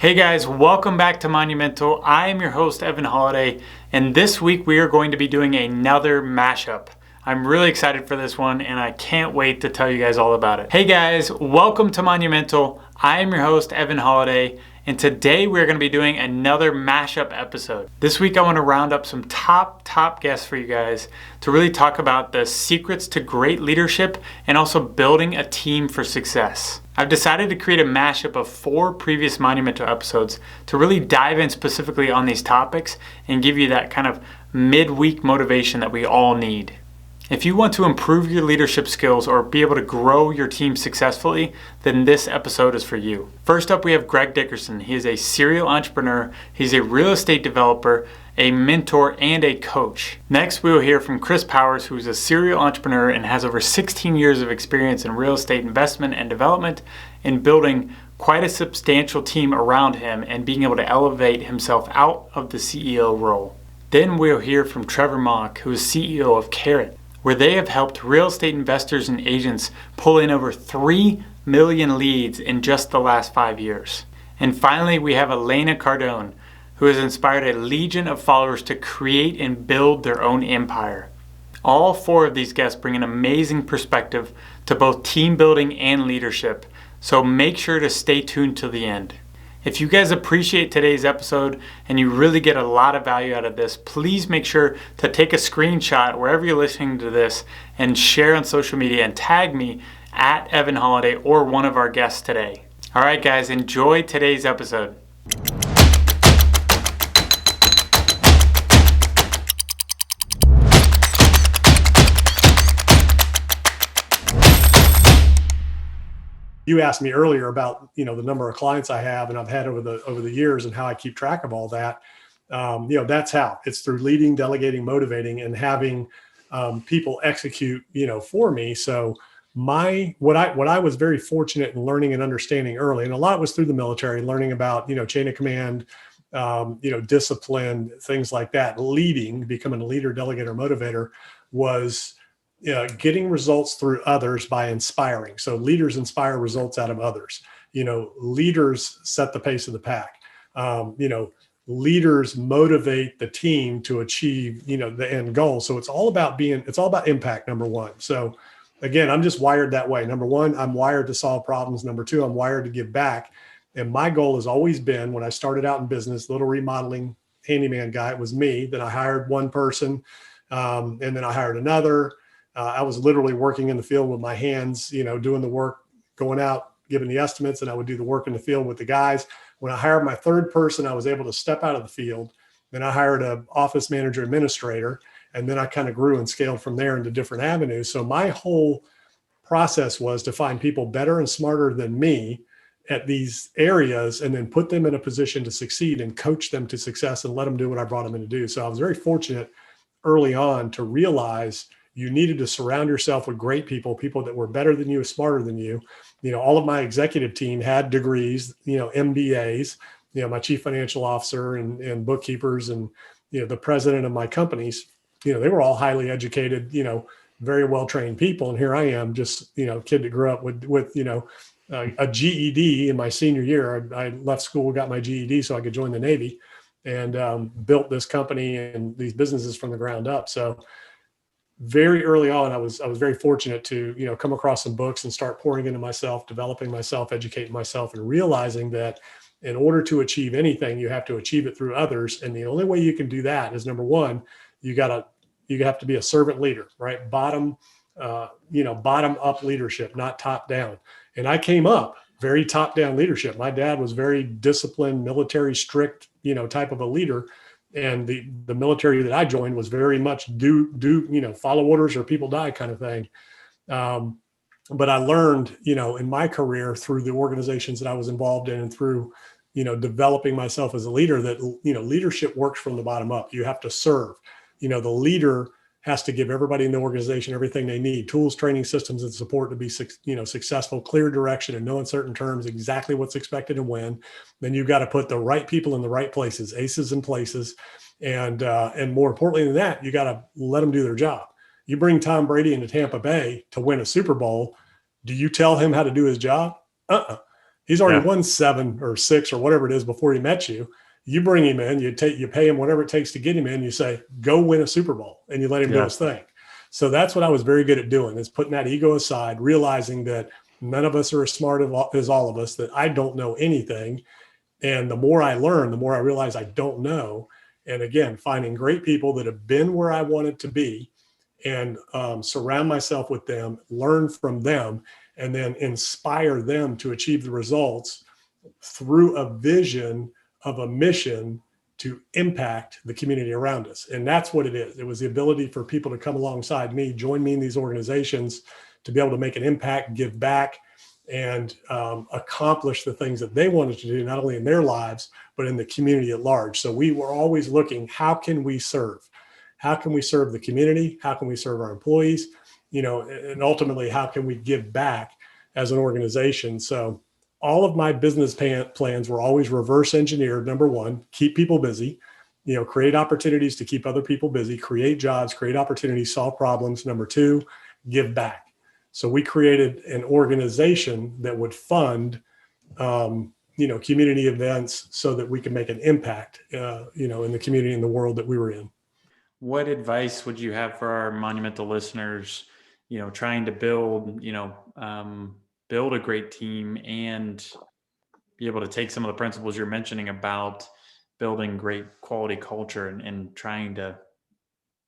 Hey guys, welcome back to Monumental. I am your host, Evan Holladay, and this week we are going to be doing another mashup. I'm really excited for this one, and I can't wait to tell you guys all about it. Hey guys, welcome to Monumental. I am your host, Evan Holladay, and today we're going to be doing another mashup episode. This week I want to round up some top guests for you guys to really talk about the secrets to great leadership and also building a team for success. I've decided to create a mashup of 4 previous Monumental episodes to really dive in specifically on these topics and give you that kind of midweek motivation that we all need. If you want to improve your leadership skills or be able to grow your team successfully, then this episode is for you. First up, we have Greg Dickerson. He is a serial entrepreneur. He's a real estate developer, a mentor, and a coach. Next, we will hear from Chris Powers, who is a serial entrepreneur and has over 16 years of experience in real estate investment and development in building quite a substantial team around him and being able to elevate himself out of the CEO role. Then we'll hear from Trevor Mauch, who is CEO of Carrot, where they have helped real estate investors and agents pull in over 3 million leads in just the last 5 years. And finally, we have Elena Cardone, who has inspired a legion of followers to create and build their own empire. All 4 of these guests bring an amazing perspective to both team building and leadership, so make sure to stay tuned till the end. If you guys appreciate today's episode and you really get a lot of value out of this, please make sure to take a screenshot wherever you're listening to this and share on social media and tag me at Evan Holladay or one of our guests today. All right, guys, enjoy today's episode. You asked me earlier about, the number of clients I have and I've had over the years and how I keep track of all that. That's how it's through leading, delegating, motivating, and having people execute, for me. So what I was very fortunate in learning and understanding early, and a lot was through the military, learning about, chain of command, discipline, things like that. Leading, becoming a leader, delegator, motivator was getting results through others by inspiring. So leaders inspire results out of others. Leaders set the pace of the pack. Leaders motivate the team to achieve, the end goal. So it's all about impact, number one. So again, I'm just wired that way. Number one, I'm wired to solve problems. Number two, I'm wired to give back. And my goal has always been, when I started out in business, little remodeling handyman guy, it was me. Then I hired one person, and then I hired another. I was literally working in the field with my hands, doing the work, going out, giving the estimates, and I would do the work in the field with the guys. When I hired my third person, I was able to step out of the field. Then I hired an office manager administrator, and then I kind of grew and scaled from there into different avenues. So my whole process was to find people better and smarter than me at these areas and then put them in a position to succeed and coach them to success and let them do what I brought them in to do. So I was very fortunate early on to realize you needed to surround yourself with great people that were better than you, smarter than you. All of my executive team had degrees, MBAs, my chief financial officer and bookkeepers and, the president of my companies, they were all highly educated, very well-trained people. And here I am, just, kid that grew up with a GED in my senior year. I left school, got my GED so I could join the Navy and built this company and these businesses from the ground up. So very early on, I was very fortunate to, come across some books and start pouring into myself, developing myself, educating myself, and realizing that in order to achieve anything, you have to achieve it through others. And the only way you can do that is, number one, you have to be a servant leader, right? Bottom up leadership, not top down. And I came up very top down leadership. My dad was very disciplined, military, strict, type of a leader. And the military that I joined was very much follow orders or people die kind of thing. But I learned, in my career through the organizations that I was involved in and through, developing myself as a leader that, leadership works from the bottom up. You have to serve. The leader has to give everybody in the organization everything they need: tools, training, systems, and support to be, successful, clear direction in no uncertain terms, exactly what's expected and when. Then you've got to put the right people in the right places, aces in places. And more importantly than that, you got to let them do their job. You bring Tom Brady into Tampa Bay to win a Super Bowl. Do you tell him how to do his job? He's already won 7 or 6 or whatever it is before he met you. You bring him in, you pay him whatever it takes to get him in. You say, go win a Super Bowl, and you let him do his thing. So that's what I was very good at doing, is putting that ego aside, realizing that none of us are as smart as all of us, that I don't know anything. And the more I learn, the more I realize I don't know. And again, finding great people that have been where I wanted to be, and surround myself with them, learn from them, and then inspire them to achieve the results through a vision of a mission to impact the community around us. And that's what it is. It was the ability for people to come alongside me, join me in these organizations, to be able to make an impact, give back, and accomplish the things that they wanted to do, not only in their lives, but in the community at large. So we were always looking, how can we serve? How can we serve the community? How can we serve our employees? And ultimately, how can we give back as an organization? So all of my business plans were always reverse engineered. Number one, keep people busy, create opportunities to keep other people busy, create jobs, create opportunities, solve problems. Number two, give back. So we created an organization that would fund, community events so that we could make an impact, in the community, in the world that we were in. What advice would you have for our Monumental listeners, trying to build, build a great team and be able to take some of the principles you're mentioning about building great quality culture and trying to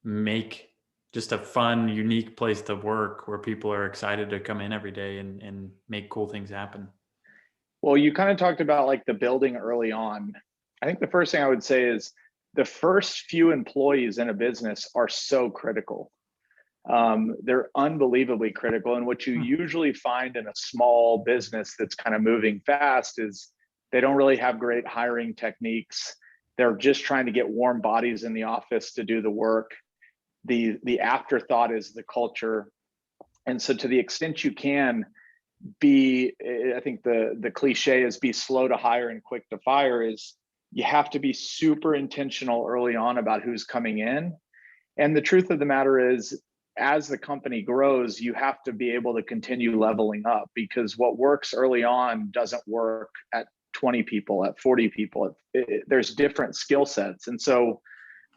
make just a fun, unique place to work where people are excited to come in every day and make cool things happen? Well, you kind of talked about like the building early on. I think the first thing I would say is the first few employees in a business are so critical. They're unbelievably critical. And what you usually find in a small business that's kind of moving fast is they don't really have great hiring techniques. They're just trying to get warm bodies in the office to do the work. The afterthought is the culture. And so to the extent you can I think the cliche is be slow to hire and quick to fire, is you have to be super intentional early on about who's coming in. And the truth of the matter is, as the company grows, you have to be able to continue leveling up, because what works early on doesn't work at 20 people, at 40 people. There's different skill sets. And so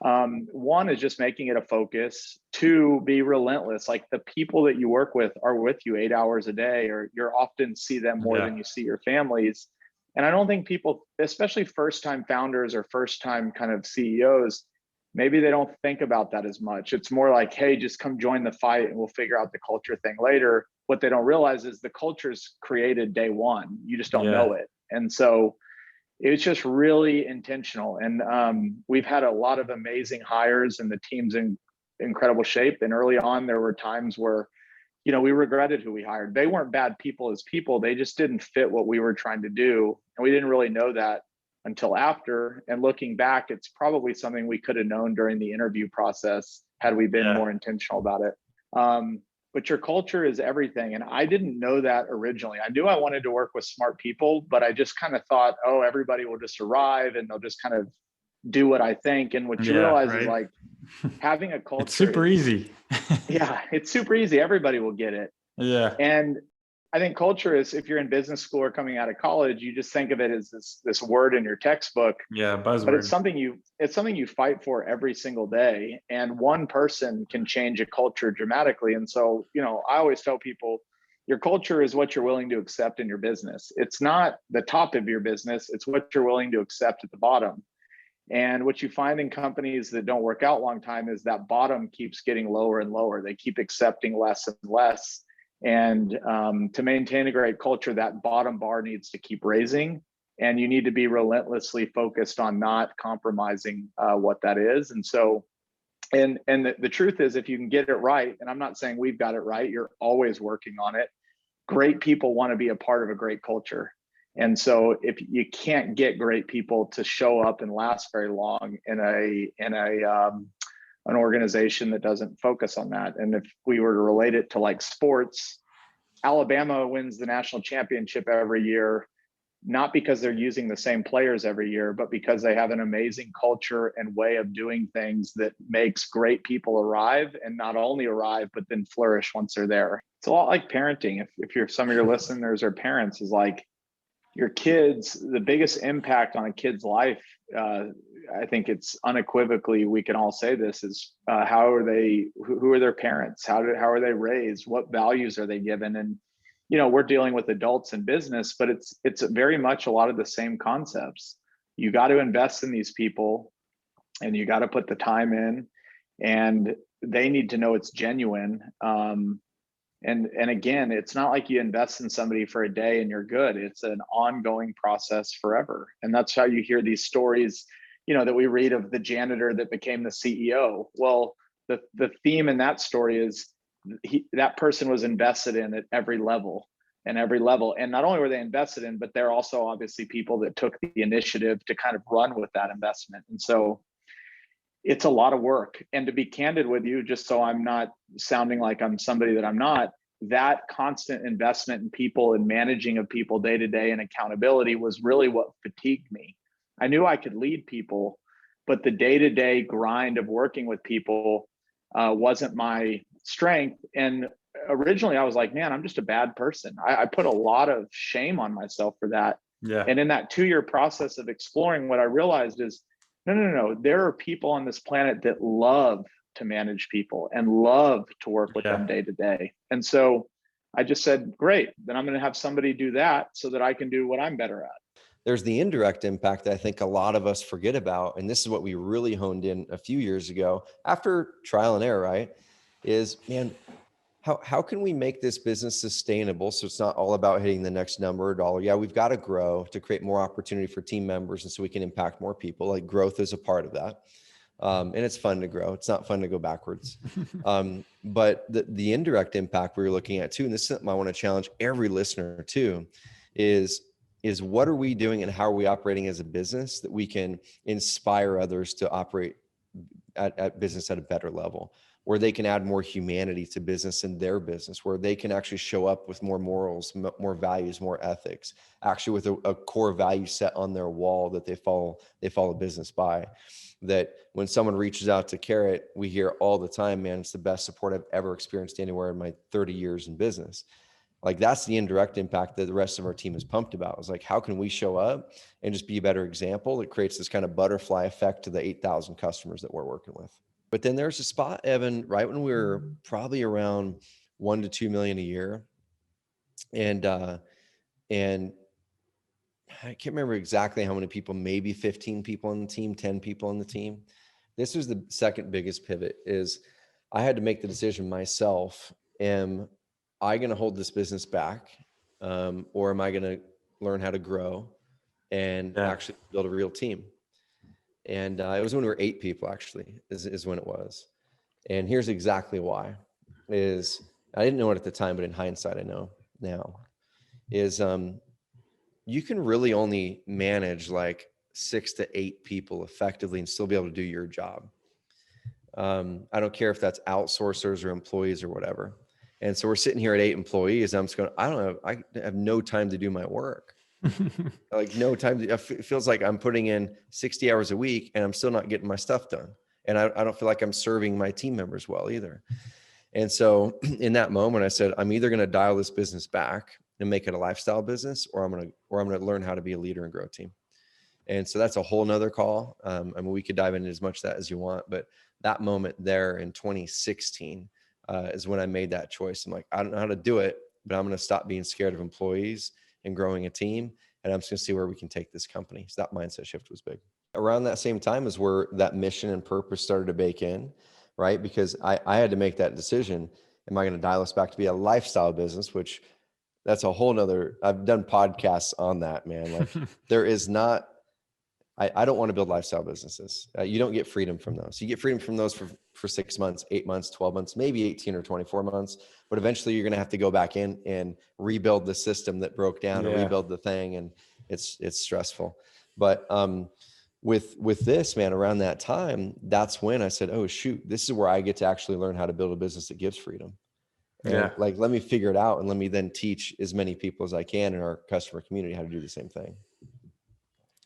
one is just making it a focus. Two, be relentless. Like, the people that you work with are with you 8 hours a day, or you're often see them more than you see your families. And I don't think people, especially first-time founders or first-time kind of CEOs, maybe they don't think about that as much. It's more like, hey, just come join the fight and we'll figure out the culture thing later. What they don't realize is the culture's created day one. You just don't know it. And so it's just really intentional. And we've had a lot of amazing hires, and the team's in incredible shape. And early on, there were times where, we regretted who we hired. They weren't bad people as people. They just didn't fit what we were trying to do. And we didn't really know that until after. And looking back, it's probably something we could have known during the interview process had we been more intentional about it. But your culture is everything. And I didn't know that originally. I knew I wanted to work with smart people, but I just kind of thought, oh, everybody will just arrive and they'll just kind of do what I think. And what you realize is, like, having a culture, it's super easy. Yeah, it's super easy. Everybody will get it. Yeah. And I think culture is, if you're in business school or coming out of college, you just think of it as this word in your textbook. Yeah, buzzword. But it's something you fight for every single day. And one person can change a culture dramatically. And so, I always tell people, your culture is what you're willing to accept in your business. It's not the top of your business. It's what you're willing to accept at the bottom. And what you find in companies that don't work out long time is that bottom keeps getting lower and lower. They keep accepting less and less. And to maintain a great culture, that bottom bar needs to keep raising. And you need to be relentlessly focused on not compromising what that is. And so, and the truth is, if you can get it right, and I'm not saying we've got it right, you're always working on it. Great people want to be a part of a great culture. And so if you can't get great people to show up and last very long in an organization that doesn't focus on that. And if we were to relate it to like sports, Alabama wins the national championship every year, not because they're using the same players every year, but because they have an amazing culture and way of doing things that makes great people arrive, and not only arrive, but then flourish once they're there. It's a lot like parenting. If some of your listeners are parents, is like, your kids, the biggest impact on a kid's life, I think it's unequivocally, we can all say this, is how are they, who are their parents? How are they raised? What values are they given? And, we're dealing with adults in business, but it's very much a lot of the same concepts. You got to invest in these people and you got to put the time in, and they need to know it's genuine. And again, it's not like you invest in somebody for a day and you're good. It's an ongoing process forever. And that's how you hear these stories, that we read of the janitor that became the CEO. Well, the theme in that story is that person was invested in at every level. And not only were they invested in, but they're also obviously people that took the initiative to kind of run with that investment. And so it's a lot of work. And to be candid with you, just so I'm not sounding like I'm somebody that I'm not, that constant investment in people and managing of people day to day and accountability was really what fatigued me. I knew I could lead people, but the day to day grind of working with people wasn't my strength. And originally I was like, man, I'm just a bad person. I put a lot of shame on myself for that. Yeah. And in that 2-year process of exploring, what I realized is, no. There are people on this planet that love to manage people and love to work with them day to day. And so I just said, great, then I'm going to have somebody do that so that I can do what I'm better at. There's the indirect impact that I think a lot of us forget about. And this is what we really honed in a few years ago after trial and error, right? Is, man, how can we make this business sustainable? So it's not all about hitting the next number or dollar. Yeah, we've got to grow to create more opportunity for team members. And so we can impact more people. Like, growth is a part of that. And it's fun to grow. It's not fun to go backwards. But the indirect impact we were looking at too, and this is something I want to challenge every listener too, is what are we doing and how are we operating as a business that we can inspire others to operate at business at a better level, where they can add more humanity to business in their business, where they can actually show up with more morals, more values, more ethics, actually with a core value set on their wall that they follow business by. That when someone reaches out to Carrot, we hear all the time, man, it's the best support I've ever experienced anywhere in my 30 years in business. Like, that's the indirect impact that the rest of our team is pumped about. It's like, how can we show up and just be a better example that creates this kind of butterfly effect to the 8,000 customers that we're working with. But then there's a spot, Evan, right when we were probably around 1 to 2 million a year. And I can't remember exactly how many people, maybe 15 people on the team, 10 people on the team. This was the second biggest pivot. Is I had to make the decision myself. Am I going to hold this business back? Or am I going to learn how to grow and actually build a real team? And it was when we were 8 people, actually, is when it was. And here's exactly why. Is I didn't know it at the time, but in hindsight, I know now, is you can really only manage like 6 to 8 people effectively and still be able to do your job. I don't care if that's outsourcers or employees or whatever. And so we're sitting here at 8 employees. I'm just going, I have no time to do my work. Like, no time. It feels like I'm putting in 60 hours a week and I'm still not getting my stuff done. And I don't feel like I'm serving my team members well either. And so in that moment, I said, I'm either going to dial this business back and make it a lifestyle business, or I'm going to learn how to be a leader and grow a team. And so that's a whole nother call. I mean, we could dive into as much of that as you want, but that moment there in 2016 is when I made that choice. I'm like, I don't know how to do it, but I'm going to stop being scared of employees and growing a team. And I'm just going to see where we can take this company. So that mindset shift was big. Around that same time is where that mission and purpose started to bake in, right? Because I had to make that decision. Am I going to dial us back to be a lifestyle business, which that's a whole nother, I've done podcasts on that, man. Like, there is not, I don't want to build lifestyle businesses. You don't get freedom from those. You get freedom from those for 6 months, 8 months, 12 months, maybe 18 or 24 months. But eventually you're going to have to go back in and rebuild the system that broke down and rebuild the thing. And it's stressful. But with this, man, around that time, that's when I said, oh, shoot, this is where I get to actually learn how to build a business that gives freedom. And like, let me figure it out and let me then teach as many people as I can in our customer community how to do the same thing.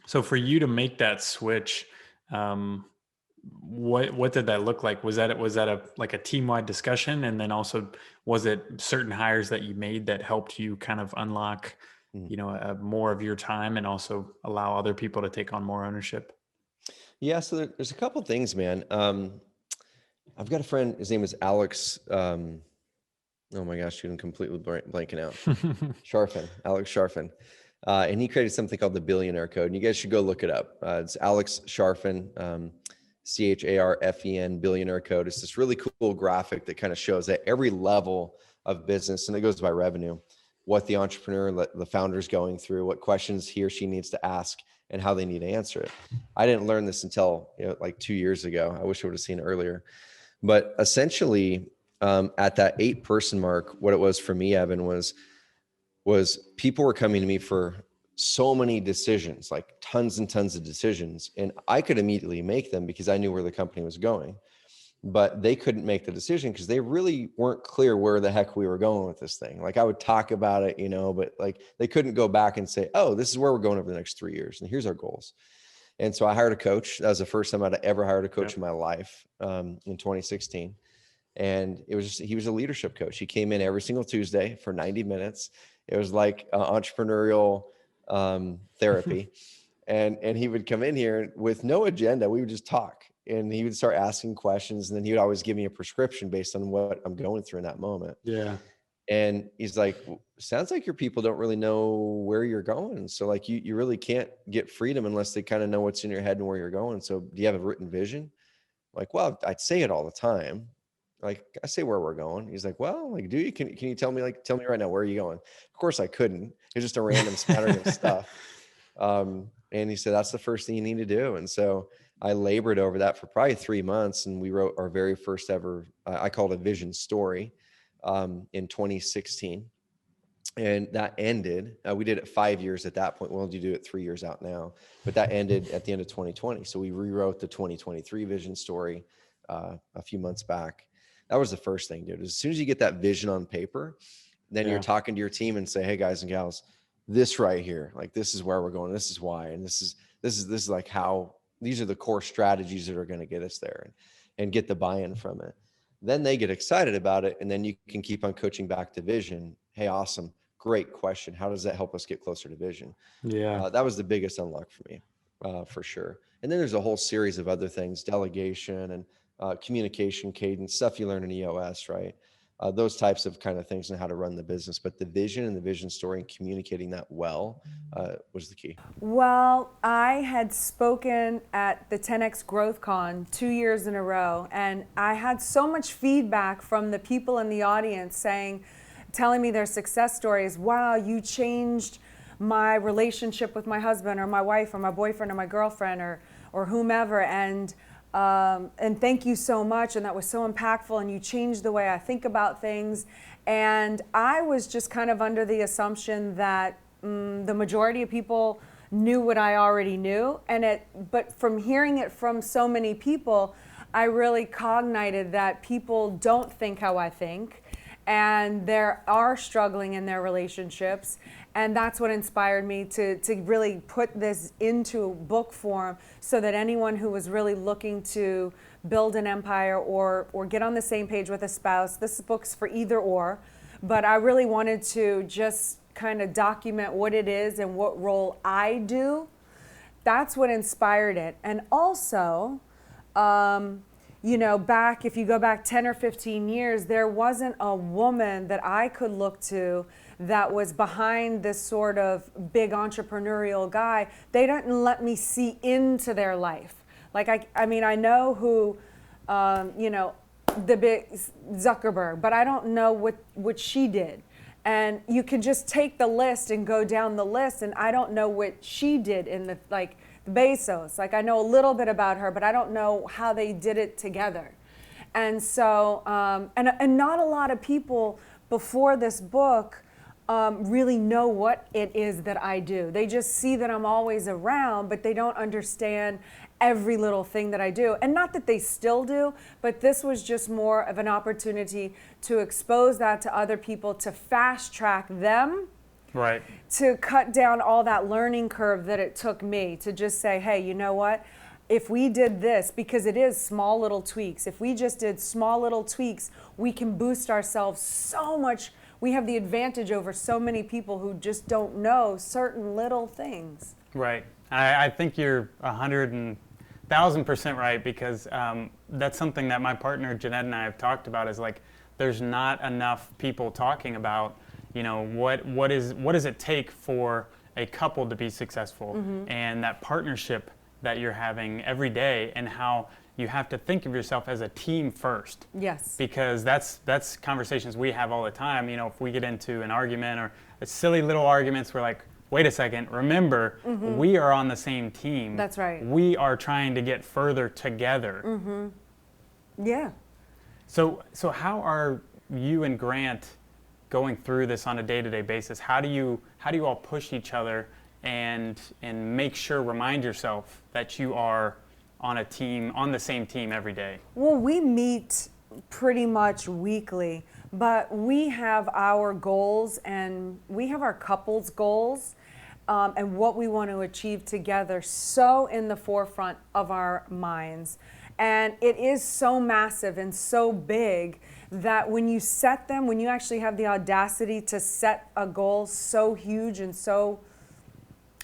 So for you to make that switch, what did that look like? Was that a team-wide discussion? And then also, was it certain hires that you made that helped you kind of unlock you know, more of your time and also allow other people to take on more ownership? Yeah, so there's a couple things, man. I've got a friend, his name is Alex. Oh my gosh, I'm completely blanking out. Alex Sharfin. And he created something called the Billionaire Code. And you guys should go look it up. It's Alex Sharfin, CHARFEN, Billionaire Code. It's this really cool graphic that kind of shows at every level of business, and it goes by revenue, what the entrepreneur, the founder's going through, what questions he or she needs to ask, and how they need to answer it. I didn't learn this until like 2 years ago. I wish I would have seen it earlier. But essentially, at that 8-person mark, what it was for me, Evan, was people were coming to me for so many decisions, like tons and tons of decisions. And I could immediately make them because I knew where the company was going, but they couldn't make the decision because they really weren't clear where the heck we were going with this thing. Like I would talk about it, but like they couldn't go back and say, oh, this is where we're going over the next 3 years. And here's our goals. And so I hired a coach. That was the first time I'd ever hired a coach in my life, in 2016. And he was a leadership coach. He came in every single Tuesday for 90 minutes. It was like entrepreneurial therapy. And he would come in here with no agenda. We would just talk, and he would start asking questions. And then he would always give me a prescription based on what I'm going through in that moment. Yeah. And he's like, sounds like your people don't really know where you're going. So like you really can't get freedom unless they kind of know what's in your head and where you're going. So do you have a written vision? I'm like, well, I'd say it all the time. Like I say where we're going. He's like, well, like, do you, can you tell me right now, where are you going? Of course I couldn't. It's just a random smattering of stuff. And he said, that's the first thing you need to do. And so I labored over that for probably 3 months. And we wrote our very first ever, I called it a vision story, in 2016. And that ended, we did it 5 years at that point. Well, you do it 3 years out now, but that ended at the end of 2020. So we rewrote the 2023 vision story, a few months back. That was the first thing, dude. As soon as you get that vision on paper, then you're talking to your team and say, hey guys and gals, this right here, like this is where we're going. This is why. And this is like how, these are the core strategies that are going to get us there, and get the buy-in from it. Then they get excited about it. And then you can keep on coaching back to vision. Hey, awesome. Great question. How does that help us get closer to vision? Yeah. That was the biggest unlock for me, for sure. And then there's a whole series of other things, delegation and communication cadence, stuff you learn in EOS, right? Those types of kind of things and how to run the business. But the vision and the vision story and communicating that well was the key. Well, I had spoken at the 10X Growth Con 2 years in a row, and I had so much feedback from the people in the audience telling me their success stories. Wow, you changed my relationship with my husband or my wife or my boyfriend or my girlfriend or whomever, and thank you so much, and that was so impactful, and you changed the way I think about things. And I was just kind of under the assumption that the majority of people knew what I already knew, but from hearing it from so many people, I really cognited that people don't think how I think, and they are struggling in their relationships. And that's what inspired me to really put this into book form, so that anyone who was really looking to build an empire or get on the same page with a spouse, this book's for either or, but I really wanted to just kind of document what it is and what role I do. That's what inspired it. And also, if you go back 10 or 15 years, there wasn't a woman that I could look to that was behind this sort of big entrepreneurial guy. They didn't let me see into their life. Like, I mean, I know who, the big Zuckerberg, but I don't know what she did. And you can just take the list and go down the list, and I don't know what she did in the Bezos. Like, I know a little bit about her, but I don't know how they did it together. And so, and not a lot of people before this book really know what it is that I do. They just see that I'm always around, but they don't understand every little thing that I do. And not that they still do, but this was just more of an opportunity to expose that to other people, to fast track them. Right. To cut down all that learning curve that it took me, to just say, hey, you know what? If we did this, because it is small little tweaks, if we just did small little tweaks, we can boost ourselves so much we have the advantage over so many people who just don't know certain little things. Right. I think you're 1,000% right, because that's something that my partner Jeanette and I have talked about, is like, there's not enough people talking about, you know, what does it take for a couple to be successful, and that partnership that you're having every day, and how you have to think of yourself as a team first. Yes. Because that's conversations we have all the time. You know, if we get into an argument or a silly little arguments, we're like, wait a second, remember, we are on the same team. That's right. We are trying to get further together. Yeah. So how are you and Grant going through this on a day-to-day basis? How do you all push each other and make sure, remind yourself that you are on a team, on the same team every day? Well, we meet pretty much weekly, but we have our goals and we have our couples goals, and what we want to achieve together so in the forefront of our minds. And it is so massive and so big that when you set them, when you actually have the audacity to set a goal so huge and so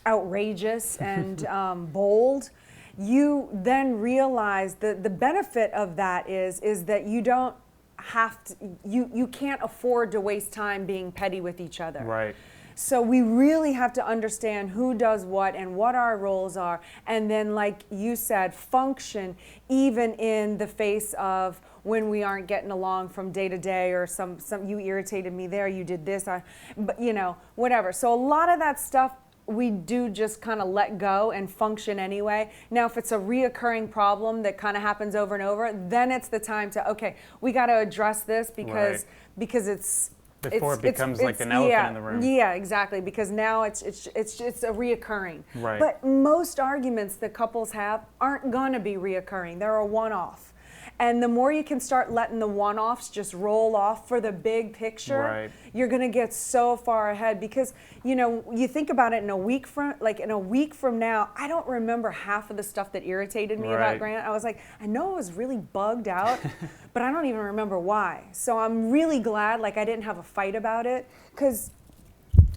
outrageous and bold, you then realize that the benefit of that is that you don't have to, you can't afford to waste time being petty with each other. Right. So we really have to understand who does what and what our roles are, and then, like you said, function even in the face of when we aren't getting along from day to day, or some you irritated me there, you did this, but you know, whatever. So a lot of that stuff we do just kind of let go and function anyway. Now, if it's a reoccurring problem that kind of happens over and over, then it's the time to, okay, we got to address this because it's before it becomes like an elephant in the room. Yeah, exactly. Because now it's a reoccurring. Right. But most arguments that couples have aren't gonna be reoccurring. They're a one-off. And the more you can start letting the one-offs just roll off for the big picture, right, you're gonna get so far ahead. Because you know, you think about it, in a week from now, I don't remember half of the stuff that irritated me about Grant. I was like, I know I was really bugged out, but I don't even remember why. So I'm really glad, like, I didn't have a fight about it, because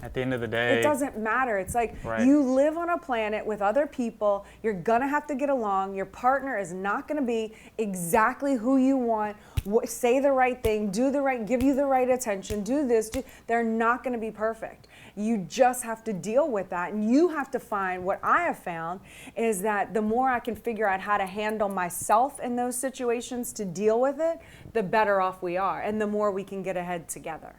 at the end of the day, it doesn't matter. It's like, you live on a planet with other people. You're gonna have to get along. Your partner is not gonna be exactly who you want. Say the right thing, give you the right attention, do this. They're not gonna be perfect. You just have to deal with that. And you have to find, what I have found is that the more I can figure out how to handle myself in those situations to deal with it, the better off we are, and the more we can get ahead together.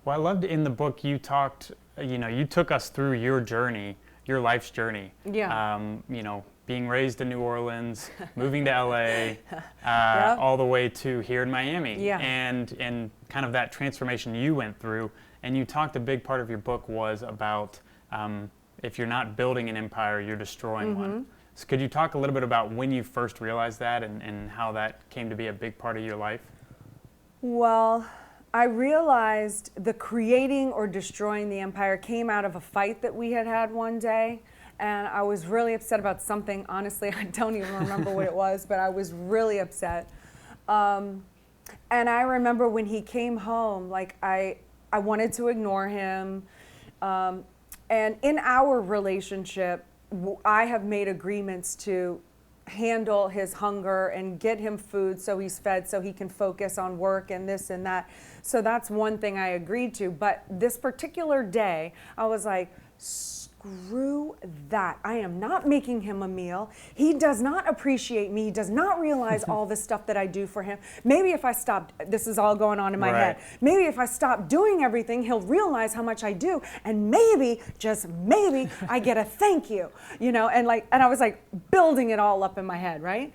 Well, I loved in the book you talked, you took us through your journey, your life's journey. Yeah. Being raised in New Orleans, moving to LA, all the way to here in Miami. Yeah. And kind of that transformation you went through. And you talked, a big part of your book was about if you're not building an empire, you're destroying one. So could you talk a little bit about when you first realized that, and how that came to be a big part of your life? Well, I realized the creating or destroying the empire came out of a fight that we had one day, and I was really upset about something. Honestly, I don't even remember what it was, but I was really upset. And I remember when he came home, like, I wanted to ignore him. And in our relationship, I have made agreements to handle his hunger and get him food so he's fed, so he can focus on work and this and that. So that's one thing I agreed to. But this particular day, I was like, screw that. I am not making him a meal. He does not appreciate me. He does not realize all the stuff that I do for him. Maybe if I stopped, this is all going on in my head. Maybe if I stop doing everything, he'll realize how much I do. And maybe, just maybe, I get a thank you, and I was like building it all up in my head, right?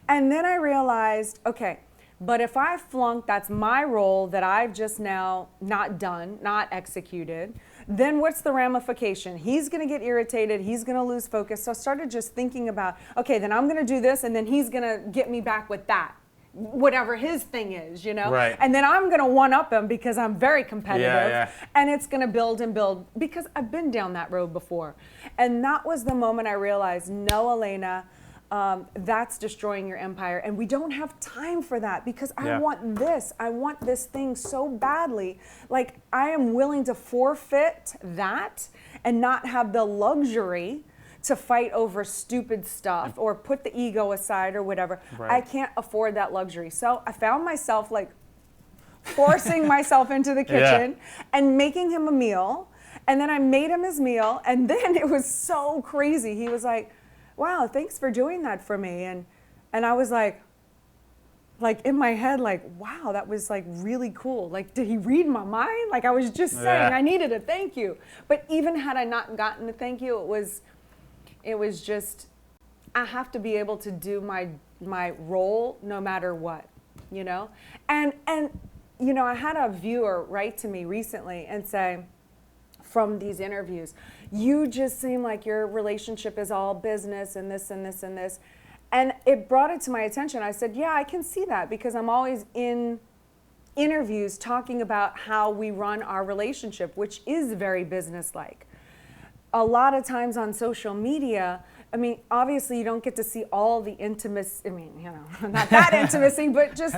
And then I realized, okay, but if I flunk, that's my role that I've just now not done, not executed, then what's the ramification? He's gonna get irritated, he's gonna lose focus. So I started just thinking about, okay, then I'm gonna do this, and then he's gonna get me back with that, whatever his thing is, Right. And then I'm gonna one-up him because I'm very competitive, Yeah. and it's gonna build and build, because I've been down that road before. And that was the moment I realized, no, Elena, that's destroying your empire. And we don't have time for that because I want this thing so badly. Like, I am willing to forfeit that and not have the luxury to fight over stupid stuff or put the ego aside or whatever. Right. I can't afford that luxury. So I found myself like forcing myself into the kitchen and making him a meal. And then I made him his meal. And then it was so crazy. He was like, wow, thanks for doing that for me. And I was like in my head, like, wow, that was like really cool. Like, did he read my mind? Like, I was just saying I needed a thank you. But even had I not gotten a thank you, it was just, I have to be able to do my role no matter what, you know? And you know, I had a viewer write to me recently and say, from these interviews, you just seem like your relationship is all business and this and this and this. And it brought it to my attention. I said, yeah, I can see that because I'm always in interviews talking about how we run our relationship, which is very businesslike. A lot of times on social media, I mean, obviously you don't get to see all the intimacy, I mean, you know, not that intimacy, but just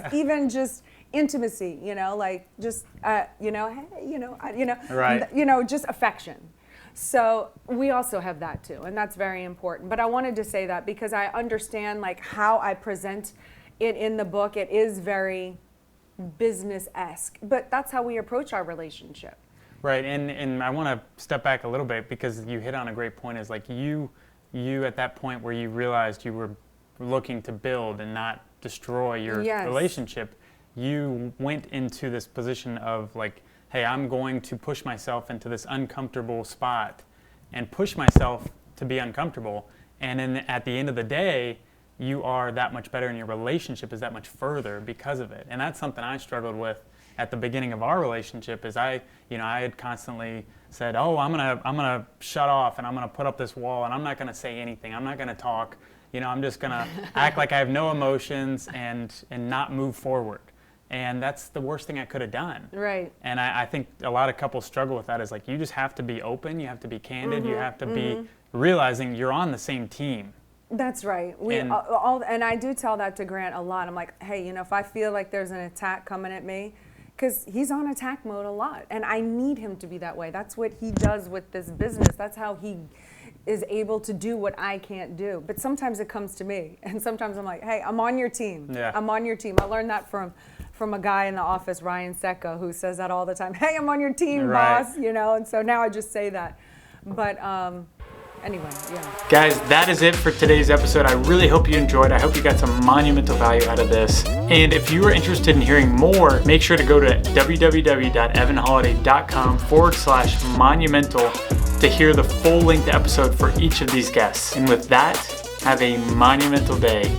intimacy, you know, like just, you know, hey, you know, right. You know, just affection. So we also have that too, and that's very important. But I wanted to say that because I understand like how I present it in the book. It is very business-esque, but that's how we approach our relationship. Right, and I want to step back a little bit because you hit on a great point. Is like you at that point where you realized you were looking to build and not destroy your relationship, you went into this position of like, hey, I'm going to push myself into this uncomfortable spot and push myself to be uncomfortable. And then at the end of the day, you are that much better and your relationship is that much further because of it. And that's something I struggled with at the beginning of our relationship is I had constantly said, oh, I'm gonna shut off and I'm gonna put up this wall and I'm not gonna say anything. I'm not gonna talk. You know, I'm just gonna act like I have no emotions and not move forward. And that's the worst thing I could have done. Right. And I think a lot of couples struggle with that is like, you just have to be open, you have to be candid, you have to be realizing you're on the same team. That's right. And I do tell that to Grant a lot. I'm like, hey, you know, if I feel like there's an attack coming at me, because he's on attack mode a lot, and I need him to be that way. That's what he does with this business. That's how he is able to do what I can't do. But sometimes it comes to me, and sometimes I'm like, hey, I'm on your team. Yeah. I'm on your team. I learned that from a guy in the office, Ryan Secca, who says that all the time. Hey, I'm on your team, boss. You know, and so now I just say that. But anyway, yeah. Guys, that is it for today's episode. I really hope you enjoyed. I hope you got some monumental value out of this. And if you are interested in hearing more, make sure to go to www.evanholladay.com/monumental to hear the full-length episode for each of these guests. And with that, have a monumental day.